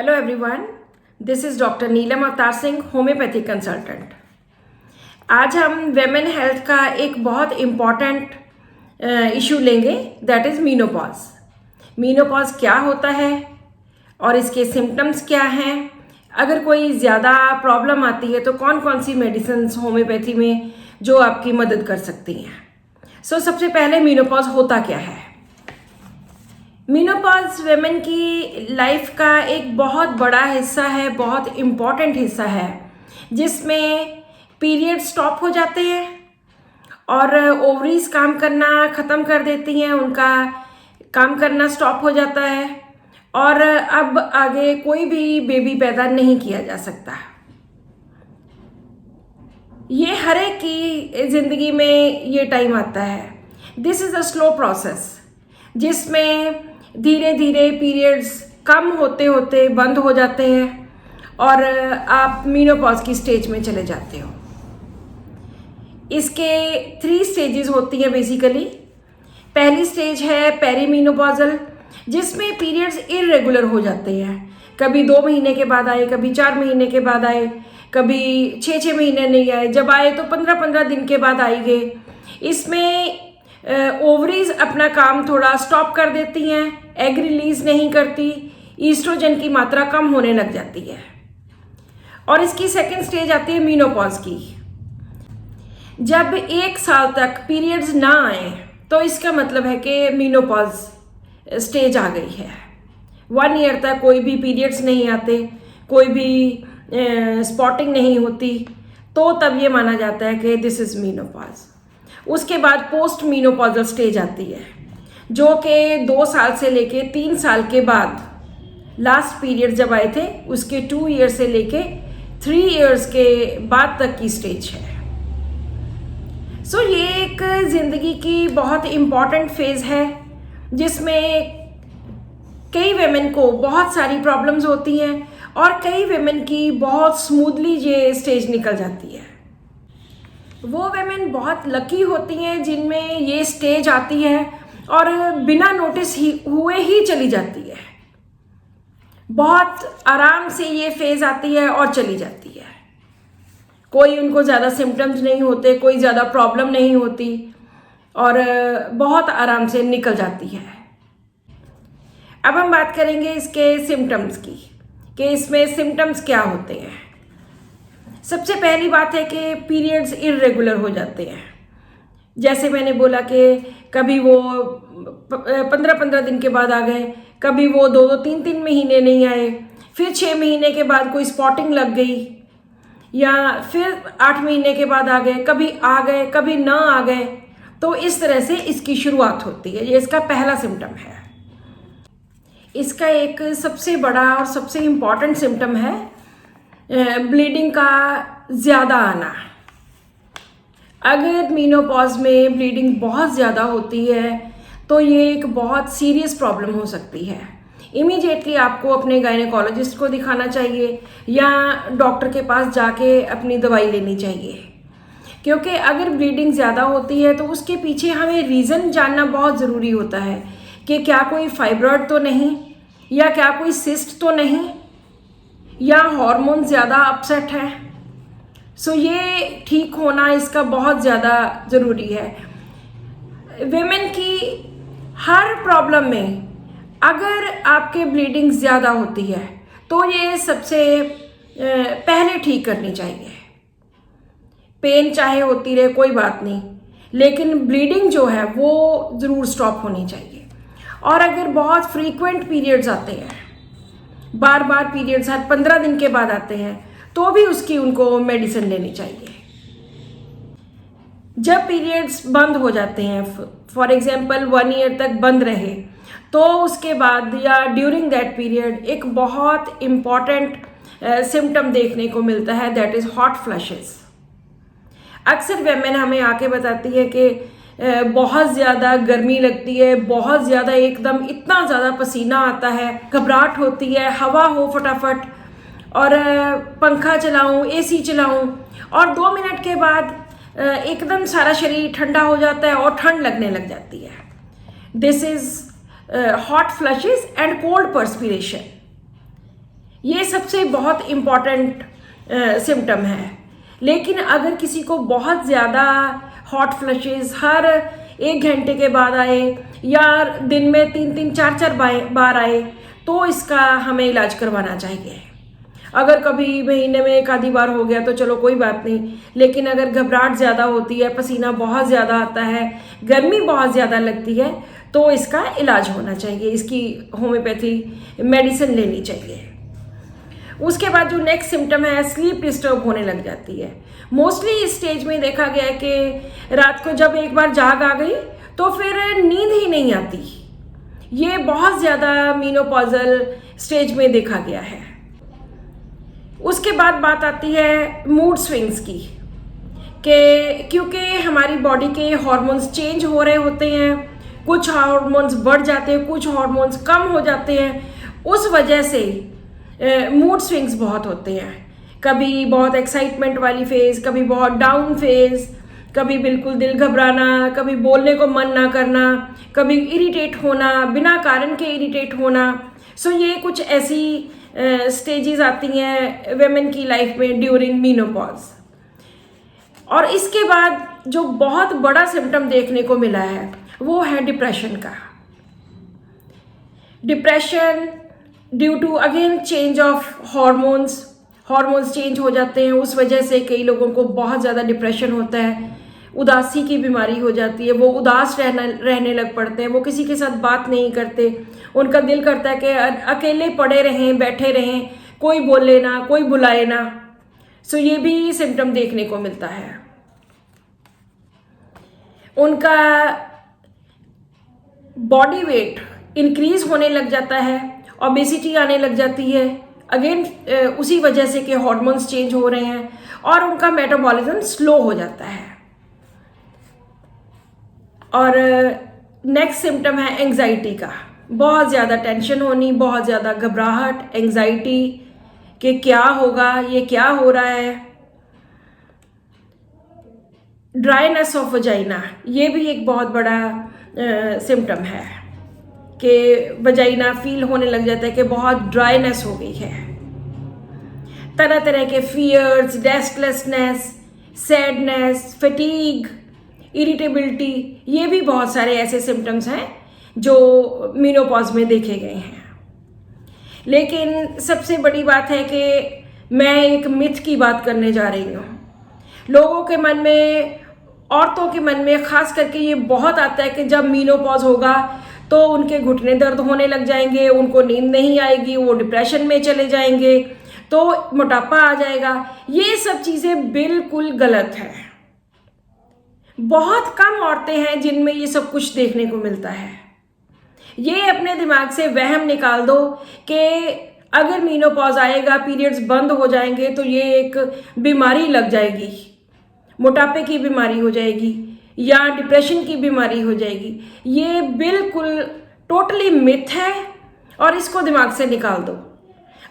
Hello everyone, this is doctor Neelam Avtar Singh, homeopathy consultant. आज हम women health का एक बहुत इम्पॉर्टेंट इशू लेंगे, दैट इज़ मीनोपॉज। मीनोपॉज क्या होता है और इसके सिम्टम्स क्या हैं, अगर कोई ज़्यादा प्रॉब्लम आती है तो कौन कौन सी मेडिसिन्स होम्योपैथी में जो आपकी मदद कर सकती हैं। सबसे पहले मीनोपॉज होता क्या है। मीनोपॉज वेमेन की लाइफ का एक बहुत बड़ा हिस्सा है, बहुत इम्पॉर्टेंट हिस्सा है, जिसमें पीरियड स्टॉप हो जाते हैं और ओवरीज काम करना ख़त्म कर देती हैं, उनका काम करना स्टॉप हो जाता है और अब आगे कोई भी बेबी पैदा नहीं किया जा सकता। ये हर एक की ज़िंदगी में ये टाइम आता है। This is a slow process जिसमें धीरे धीरे पीरियड्स कम होते होते बंद हो जाते हैं और आप मीनोपॉज की स्टेज में चले जाते हो। इसके 3 स्टेजेस होती हैं बेसिकली। पहली स्टेज है पेरीमीनोपॉजल, जिसमें पीरियड्स इरेगुलर हो जाते हैं। कभी 2 महीने के बाद आए, कभी 4 महीने के बाद आए, कभी 6-6 महीने नहीं आए, जब आए तो 15-15 दिन के बाद आई गए। इसमें ओवरीज अपना काम थोड़ा स्टॉप कर देती हैं, एग रिलीज नहीं करती, ईस्ट्रोजन की मात्रा कम होने लग जाती है। और इसकी सेकंड स्टेज आती है मीनोपॉज की। जब 1 साल तक पीरियड्स ना आए तो इसका मतलब है कि मीनोपॉज स्टेज आ गई है। 1 ईयर तक कोई भी पीरियड्स नहीं आते, कोई भी स्पॉटिंग नहीं होती, तो तब ये माना जाता है कि दिस इज़ मीनोपॉज। उसके बाद पोस्ट मीनोपॉजल स्टेज आती है, जो कि 2 साल से लेके 3 साल के बाद, लास्ट पीरियड जब आए थे उसके 2 ईयर से लेके 3 ईयर्स के बाद तक की स्टेज है। ये एक ज़िंदगी की बहुत इम्पॉर्टेंट फेज़ है, जिसमें कई वेमेन को बहुत सारी प्रॉब्लम्स होती हैं और कई वेमेन की बहुत स्मूथली ये स्टेज निकल जाती है। वो वेमेन बहुत लकी होती हैं जिनमें ये स्टेज आती है और बिना नोटिस हुए ही चली जाती है। बहुत आराम से ये फेज़ आती है और चली जाती है। कोई उनको ज़्यादा सिम्टम्स नहीं होते, कोई ज़्यादा प्रॉब्लम नहीं होती और बहुत आराम से निकल जाती है। अब हम बात करेंगे इसके सिम्टम्स की, कि इसमें सिम्टम्स क्या होते हैं। सबसे पहली बात है कि पीरियड्स इरेगुलर हो जाते हैं। जैसे मैंने बोला कि कभी वो 15-15 दिन के बाद आ गए, कभी वो 2-2, 3-3 महीने नहीं आए, फिर 6 महीने के बाद कोई स्पॉटिंग लग गई, या फिर 8 महीने के बाद आ गए, कभी आ गए कभी ना आ गए। तो इस तरह से इसकी शुरुआत होती है। ये इसका पहला सिम्टम है। इसका एक सबसे बड़ा और सबसे इम्पॉर्टेंट सिम्टम है ब्लीडिंग का ज़्यादा आना। अगर मीनोपॉज में ब्लीडिंग बहुत ज़्यादा होती है तो ये एक बहुत सीरियस प्रॉब्लम हो सकती है। इमीडिएटली आपको अपने गायनेकोलॉजिस्ट को दिखाना चाहिए या डॉक्टर के पास जाके अपनी दवाई लेनी चाहिए, क्योंकि अगर ब्लीडिंग ज़्यादा होती है तो उसके पीछे हमें रीज़न जानना बहुत ज़रूरी होता है कि क्या कोई फाइब्रॉइड तो नहीं, या क्या कोई सिस्ट तो नहीं, या हार्मोन ज़्यादा अपसेट है। ये ठीक होना इसका बहुत ज़्यादा ज़रूरी है। वेमेन की हर प्रॉब्लम में अगर आपके ब्लीडिंग ज़्यादा होती है तो ये सबसे पहले ठीक करनी चाहिए। पेन चाहे होती रहे कोई बात नहीं, लेकिन ब्लीडिंग जो है वो ज़रूर स्टॉप होनी चाहिए। और अगर बहुत फ्रीक्वेंट पीरियड्स आते हैं, बार बार पीरियड्स हर 15 दिन के बाद आते हैं, तो भी उसकी उनको मेडिसिन लेनी चाहिए। जब पीरियड्स बंद हो जाते हैं, फॉर एग्जांपल 1 ईयर तक बंद रहे, तो उसके बाद या ड्यूरिंग दैट पीरियड एक बहुत इम्पॉर्टेंट सिम्टम देखने को मिलता है, दैट इज़ हॉट फ्लशेस। अक्सर वेमेन हमें आके बताती है कि बहुत ज़्यादा गर्मी लगती है, बहुत ज़्यादा एकदम इतना ज़्यादा पसीना आता है, घबराहट होती है, हवा हो फटाफट, और पंखा चलाऊं, एसी चलाऊं, और 2 मिनट के बाद एकदम सारा शरीर ठंडा हो जाता है और ठंड लगने लग जाती है। This is hot flushes and cold perspiration. ये सबसे बहुत इम्पॉर्टेंट सिम्टम है। लेकिन अगर किसी को बहुत ज़्यादा हॉट फ्लशेस हर 1 घंटे के बाद आए या दिन में 3-4 बार आए तो इसका हमें इलाज करवाना चाहिए। अगर कभी महीने में 1 आधी बार हो गया तो चलो कोई बात नहीं, लेकिन अगर घबराहट ज़्यादा होती है, पसीना बहुत ज़्यादा आता है, गर्मी बहुत ज़्यादा लगती है तो इसका इलाज होना चाहिए, इसकी होम्योपैथी मेडिसिन लेनी चाहिए। उसके बाद जो नेक्स्ट सिम्टम है, स्लीप डिस्टर्ब होने लग जाती है। मोस्टली इस स्टेज में देखा गया है कि रात को जब एक बार जाग आ गई तो फिर नींद ही नहीं आती। ये बहुत ज़्यादा मेनोपॉजल स्टेज में देखा गया है। उसके बाद बात आती है मूड स्विंग्स की, कि क्योंकि हमारी बॉडी के हार्मोन्स चेंज हो रहे होते हैं, कुछ हार्मोन्स बढ़ जाते हैं, कुछ हार्मोन्स कम हो जाते हैं, उस वजह से मूड स्विंग्स बहुत होते हैं। कभी बहुत एक्साइटमेंट वाली फेज़, कभी बहुत डाउन फेज़, कभी बिल्कुल दिल घबराना, कभी बोलने को मन ना करना, कभी इरिटेट होना, बिना कारण के इरिटेट होना। सो ये कुछ ऐसी स्टेजेस आती हैं वेमेन की लाइफ में ड्यूरिंग मीनोपॉज। और इसके बाद जो बहुत बड़ा सिम्टम देखने को मिला है वो है डिप्रेशन का। Depression due to again change of hormones change हो जाते हैं, उस वजह से कई लोगों को बहुत ज़्यादा डिप्रेशन होता है, उदासी की बीमारी हो जाती है, वो उदास रहने लग पड़ते हैं, वो किसी के साथ बात नहीं करते, उनका दिल करता है कि अकेले पड़े रहें, बैठे रहें, कोई बोले ना, कोई बुलाए ना। सो ये भी सिम्टम देखने को मिलता है। उनका बॉडी वेट इंक्रीज होने लग जाता है, ओबेसिटी आने लग जाती है, अगेन उसी वजह से कि हार्मोन्स चेंज हो रहे हैं, और उनका मेटाबॉलिज्म स्लो हो जाता है। और नेक्स्ट सिम्टम है एंग्जाइटी का। बहुत ज़्यादा टेंशन होनी, बहुत ज़्यादा घबराहट, एंग्जाइटी कि क्या होगा, ये क्या हो रहा है। ड्राइनेस ऑफ वजाइना, ये भी एक बहुत बड़ा सिम्टम है कि वजाइना फील होने लग जाता है कि बहुत ड्राइनेस हो गई है। तरह तरह के fears, restlessness, sadness, fatigue, irritability, ये भी बहुत सारे ऐसे सिम्टम्स हैं जो मेनोपॉज में देखे गए हैं। लेकिन सबसे बड़ी बात है कि मैं एक मिथ की बात करने जा रही हूँ। लोगों के मन में, औरतों के मन में ख़ास करके ये बहुत आता है कि जब मेनोपॉज होगा तो उनके घुटने दर्द होने लग जाएंगे, उनको नींद नहीं आएगी, वो डिप्रेशन में चले जाएंगे, तो मोटापा आ जाएगा। ये सब चीज़ें बिल्कुल गलत है। बहुत कम औरतें हैं जिनमें ये सब कुछ देखने को मिलता है। ये अपने दिमाग से वहम निकाल दो कि अगर मेनोपॉज आएगा, पीरियड्स बंद हो जाएंगे तो ये एक बीमारी लग जाएगी, मोटापे की बीमारी हो जाएगी या डिप्रेशन की बीमारी हो जाएगी। ये बिल्कुल टोटली मिथ है और इसको दिमाग से निकाल दो।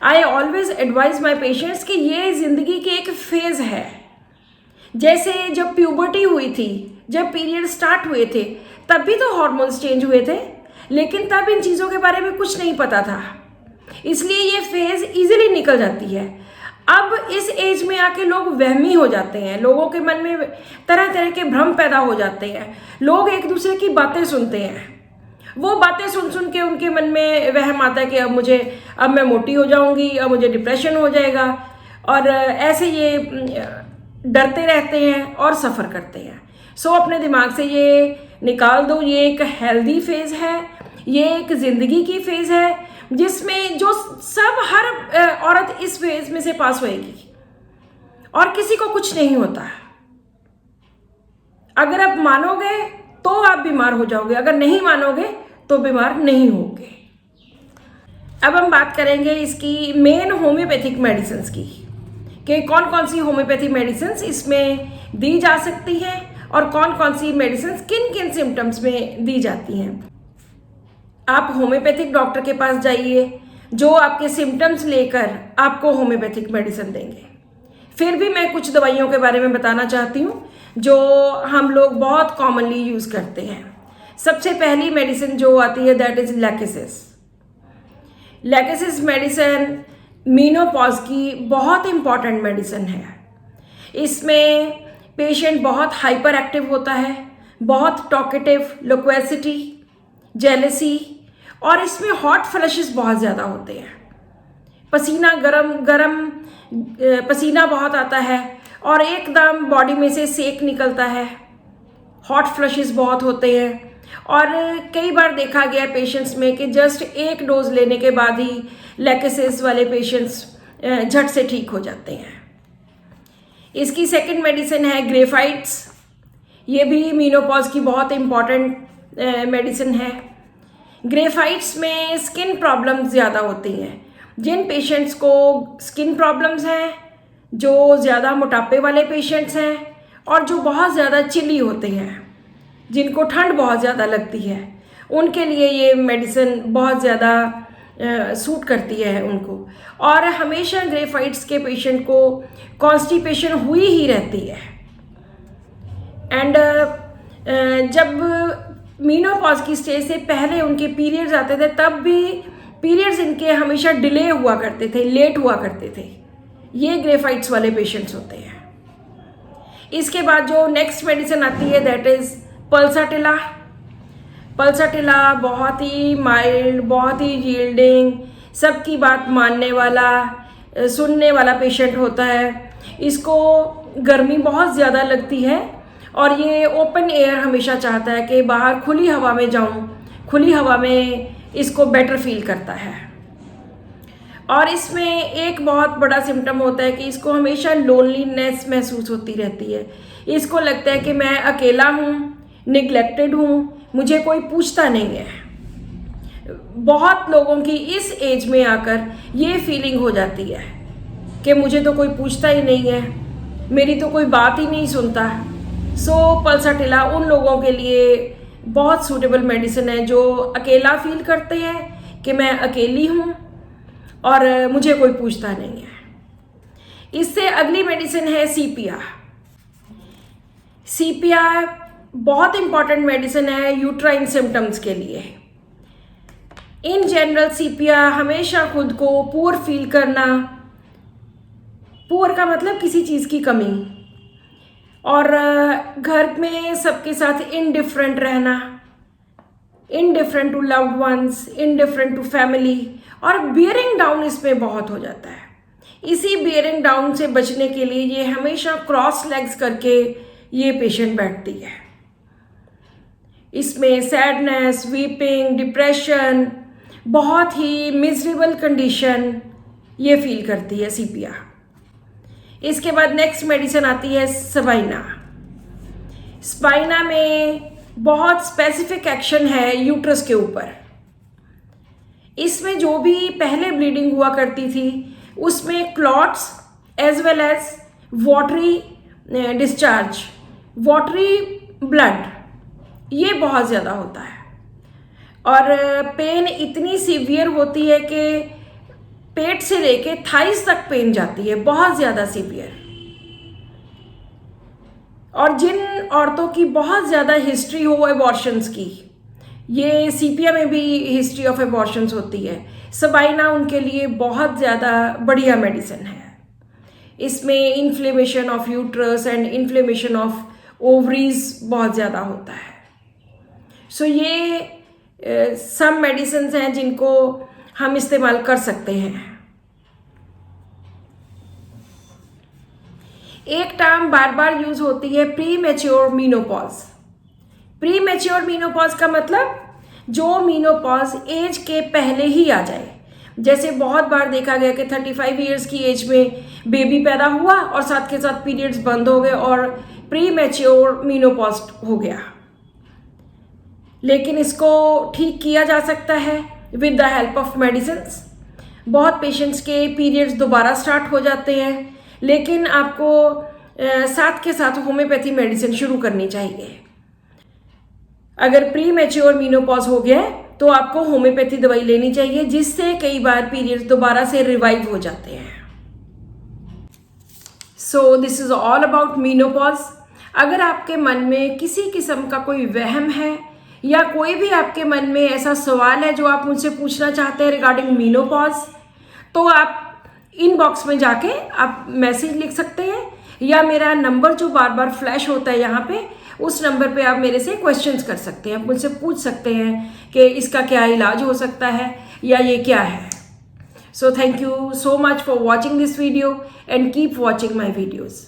I always advise my patients कि ये ज़िंदगी की एक फेज़ है। जैसे जब प्यूबर्टी हुई थी, जब पीरियड स्टार्ट हुए थे, तब भी तो हार्मोन्स चेंज हुए थे, लेकिन तब इन चीज़ों के बारे में कुछ नहीं पता था, इसलिए ये फेज़ इजीली निकल जाती है। अब इस एज में आके लोग वहमी हो जाते हैं, लोगों के मन में तरह तरह के भ्रम पैदा हो जाते हैं। लोग एक दूसरे की बातें सुनते हैं, वो बातें सुन सुन के उनके मन में वहम आता है कि अब मैं मोटी हो जाऊंगी, अब मुझे डिप्रेशन हो जाएगा, और ऐसे ये डरते रहते हैं और सफ़र करते हैं। सो अपने दिमाग से ये निकाल दो, ये एक हेल्दी फेज़ है, ये एक ज़िंदगी की फेज़ है जिसमें जो सब हर औरत इस फेज़ में से पास होएगी और किसी को कुछ नहीं होता। अगर आप मानोगे तो आप बीमार हो जाओगे, अगर नहीं मानोगे तो बीमार नहीं होगे। अब हम बात करेंगे इसकी मेन होम्योपैथिक मेडिसिन्स की, कि कौन कौन सी होम्योपैथी मेडिसिन्स इसमें दी जा सकती हैं और कौन कौन सी मेडिसिन्स किन किन सिम्टम्स में दी जाती हैं। आप होम्योपैथिक डॉक्टर के पास जाइए जो आपके सिम्टम्स लेकर आपको होम्योपैथिक मेडिसिन देंगे। फिर भी मैं कुछ दवाइयों के बारे में बताना चाहती हूँ जो हम लोग बहुत कॉमनली यूज़ करते हैं। सबसे पहली मेडिसिन जो आती है that is lachesis. Lachesis medicine menopause की बहुत इम्पॉर्टेंट मेडिसिन है। इसमें पेशेंट बहुत हाइपर एक्टिव होता है, बहुत टॉकेटिव, लोक्वेसिटी, जेलसी, और इसमें हॉट फ्लशेस बहुत ज़्यादा होते हैं। पसीना गरम पसीना बहुत आता है और एकदम बॉडी में से सेक निकलता है। हॉट फ्लशेस बहुत होते हैं और कई बार देखा गया पेशेंट्स में कि जस्ट एक डोज लेने के बाद ही लैकेसिस वाले पेशेंट्स झट से ठीक हो जाते हैं। इसकी सेकंड मेडिसिन है ग्रेफाइट्स। ये भी मीनोपॉज की बहुत इम्पॉर्टेंट मेडिसिन है। ग्रेफाइट्स में स्किन प्रॉब्लम्स ज़्यादा होती हैं। जिन पेशेंट्स को स्किन प्रॉब्लम्स हैं, जो ज़्यादा मोटापे वाले पेशेंट्स हैं और जो बहुत ज़्यादा चिली होते हैं, जिनको ठंड बहुत ज़्यादा लगती है, उनके लिए ये मेडिसिन बहुत ज़्यादा सूट करती है उनको। और हमेशा ग्रेफाइट्स के पेशेंट को कॉन्स्टिपेशन हुई ही रहती है। एंड जब मीनोपॉज की स्टेज से पहले उनके पीरियड्स आते थे, तब भी पीरियड्स इनके हमेशा डिले हुआ करते थे, लेट हुआ करते थे। ये ग्रेफाइट्स वाले पेशेंट्स होते हैं। इसके बाद जो नेक्स्ट मेडिसिन आती है दैट इज़ पल्साटिला। पल्साटिला बहुत ही माइल्ड, बहुत ही यील्डिंग, सबकी बात मानने वाला, सुनने वाला पेशेंट होता है। इसको गर्मी बहुत ज़्यादा लगती है और ये ओपन एयर हमेशा चाहता है कि बाहर खुली हवा में जाऊं। खुली हवा में इसको बेटर फील करता है। और इसमें एक बहुत बड़ा सिम्टम होता है कि इसको हमेशा लोनलीनेस महसूस होती रहती है। इसको लगता है कि मैं अकेला हूँ, निगलेक्टेड हूँ, मुझे कोई पूछता नहीं है। बहुत लोगों की इस एज में आकर ये फीलिंग हो जाती है कि मुझे तो कोई पूछता ही नहीं है, मेरी तो कोई बात ही नहीं सुनता। सो पल्साटिला उन लोगों के लिए बहुत सूटेबल मेडिसिन है जो अकेला फील करते हैं कि मैं अकेली हूँ और मुझे कोई पूछता नहीं है। इससे अगली मेडिसिन है सीपिया। सीपिया बहुत इंपॉर्टेंट मेडिसिन है यूट्राइन सिम्टम्स के लिए। इन जनरल सीपिया हमेशा खुद को पुअर फील करना, पुअर का मतलब किसी चीज़ की कमी, और घर में सबके साथ इनडिफरेंट रहना, indifferent to loved ones, indifferent to family, और बियरिंग डाउन इसमें बहुत हो जाता है। इसी बियरिंग डाउन से बचने के लिए ये हमेशा क्रॉस लेग्स करके ये पेशेंट बैठती है। इसमें सैडनेस, वीपिंग, डिप्रेशन, बहुत ही मिजरेबल कंडीशन ये फील करती है सीपिया। इसके बाद नेक्स्ट मेडिसिन आती है स्पाइना। स्पाइना में बहुत स्पेसिफिक एक्शन है यूट्रस के ऊपर। इसमें जो भी पहले ब्लीडिंग हुआ करती थी उसमें clots as well as watery discharge, watery blood, ये बहुत ज़्यादा होता है। और पेन इतनी सीवियर होती है कि पेट से लेके थाइस तक पेन जाती है, बहुत ज़्यादा सीवियर। और जिन औरतों की बहुत ज़्यादा हिस्ट्री हो एबॉर्शंस की, ये सीपिया में भी हिस्ट्री ऑफ एबॉर्शंस होती है, स्पाइना उनके लिए बहुत ज़्यादा बढ़िया मेडिसिन है। इसमें inflammation of uterus and inflammation of ovaries बहुत ज़्यादा होता है। सो ये सब मेडिसिन्स हैं जिनको हम इस्तेमाल कर सकते हैं। एक टर्म बार बार यूज होती है pre mature menopause. Pre mature menopause का मतलब जो मीनोपॉज एज के पहले ही आ जाए। जैसे बहुत बार देखा गया कि 35 ईयर्स की एज में बेबी पैदा हुआ और साथ के साथ पीरियड्स बंद हो गए और प्री मैच्योर मीनोपॉज हो गया। लेकिन इसको ठीक किया जा सकता है with the help of medicines. बहुत पेशेंट्स के पीरियड्स दोबारा स्टार्ट हो जाते हैं, लेकिन आपको साथ के साथ होम्योपैथी मेडिसिन शुरू करनी चाहिए। अगर प्री मैच्योर मीनोपॉज हो गया तो आपको होम्योपैथी दवाई लेनी चाहिए, जिससे कई बार पीरियड्स दोबारा से रिवाइव हो जाते हैं। So this is all about menopause. अगर आपके मन में किसी किस्म का कोई वहम है या कोई भी आपके मन में ऐसा सवाल है जो आप मुझसे पूछना चाहते हैं रिगार्डिंग मीनोपॉज, तो आप इनबॉक्स में जाके आप मैसेज लिख सकते हैं, या मेरा नंबर जो बार बार फ्लैश होता है यहाँ पे, उस नंबर पे आप मेरे से क्वेश्चंस कर सकते हैं, आप मुझसे पूछ सकते हैं कि इसका क्या इलाज हो सकता है या ये क्या है। So thank you so much for watching this video and keep watching my videos.